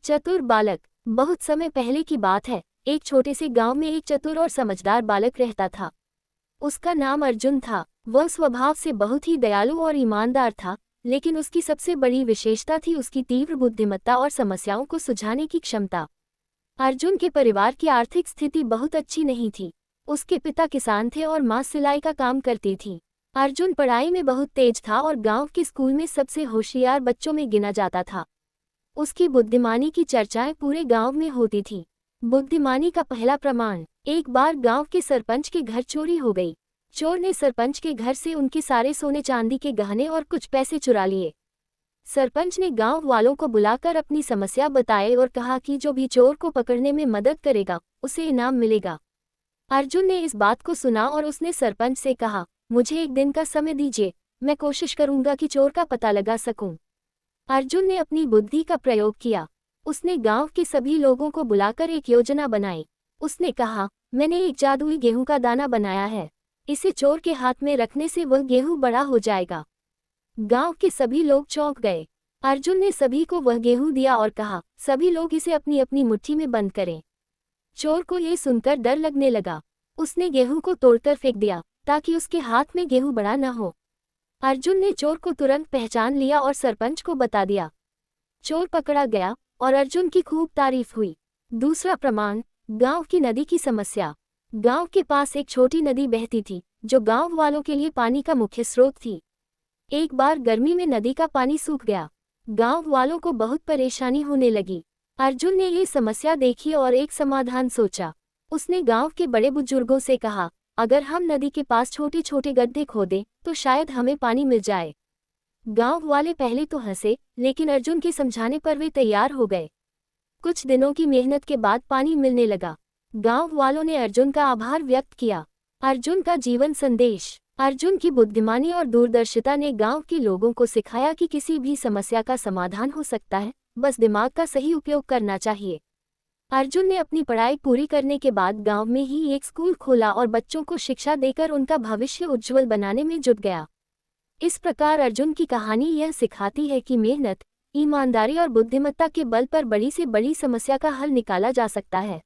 चतुर बालक। बहुत समय पहले की बात है। एक छोटे से गांव में एक चतुर और समझदार बालक रहता था। उसका नाम अर्जुन था। वह स्वभाव से बहुत ही दयालु और ईमानदार था, लेकिन उसकी सबसे बड़ी विशेषता थी उसकी तीव्र बुद्धिमत्ता और समस्याओं को सुलझाने की क्षमता। अर्जुन के परिवार की आर्थिक स्थिति बहुत अच्छी नहीं थी। उसके पिता किसान थे और मां सिलाई का काम करती थी। अर्जुन पढ़ाई में बहुत तेज था और गांव के स्कूल में सबसे होशियार बच्चों में गिना जाता था। उसकी बुद्धिमानी की चर्चाएं पूरे गांव में होती थी। बुद्धिमानी का पहला प्रमाण। एक बार गांव के सरपंच के घर चोरी हो गई। चोर ने सरपंच के घर से उनके सारे सोने चांदी के गहने और कुछ पैसे चुरा लिए। सरपंच ने गांव वालों को बुलाकर अपनी समस्या बताई और कहा कि जो भी चोर को पकड़ने में मदद करेगा उसे इनाम मिलेगा। अर्जुन ने इस बात को सुना और उसने सरपंच से कहा, मुझे एक दिन का समय दीजिए, मैं कोशिश करूंगा कि चोर का पता लगा सकूं। अर्जुन ने अपनी बुद्धि का प्रयोग किया। उसने गांव के सभी लोगों को बुलाकर एक योजना बनाई। उसने कहा, मैंने एक जादुई गेहूं का दाना बनाया है। इसे चोर के हाथ में रखने से वह गेहूं बड़ा हो जाएगा। गांव के सभी लोग चौंक गए। अर्जुन ने सभी को वह गेहूं दिया और कहा, सभी लोग इसे अपनी अपनी मुट्ठी में बंद करें। चोर को ये सुनकर डर लगने लगा। उसने गेहूं को तोड़कर फेंक दिया ताकि उसके हाथ में गेहूं बड़ा न हो। अर्जुन ने चोर को तुरंत पहचान लिया और सरपंच को बता दिया। चोर पकड़ा गया और अर्जुन की खूब तारीफ हुई। दूसरा प्रमाण। गांव की नदी की समस्या। गांव के पास एक छोटी नदी बहती थी, जो गांव वालों के लिए पानी का मुख्य स्रोत थी। एक बार गर्मी में नदी का पानी सूख गया। गांव वालों को बहुत परेशानी होने लगी। अर्जुन ने ये समस्या देखी और एक समाधान सोचा। उसने गांव के बड़े बुजुर्गों से कहा, अगर हम नदी के पास छोटे छोटे गड्ढे खोदें तो शायद हमें पानी मिल जाए। गांव वाले पहले तो हंसे, लेकिन अर्जुन के समझाने पर वे तैयार हो गए। कुछ दिनों की मेहनत के बाद पानी मिलने लगा। गांव वालों ने अर्जुन का आभार व्यक्त किया। अर्जुन का जीवन संदेश। अर्जुन की बुद्धिमानी और दूरदर्शिता ने गांव के लोगों को सिखाया कि किसी भी समस्या का समाधान हो सकता है, बस दिमाग का सही उपयोग करना चाहिए। अर्जुन ने अपनी पढ़ाई पूरी करने के बाद गांव में ही एक स्कूल खोला और बच्चों को शिक्षा देकर उनका भविष्य उज्जवल बनाने में जुट गया। इस प्रकार अर्जुन की कहानी यह सिखाती है कि मेहनत, ईमानदारी और बुद्धिमत्ता के बल पर बड़ी से बड़ी समस्या का हल निकाला जा सकता है।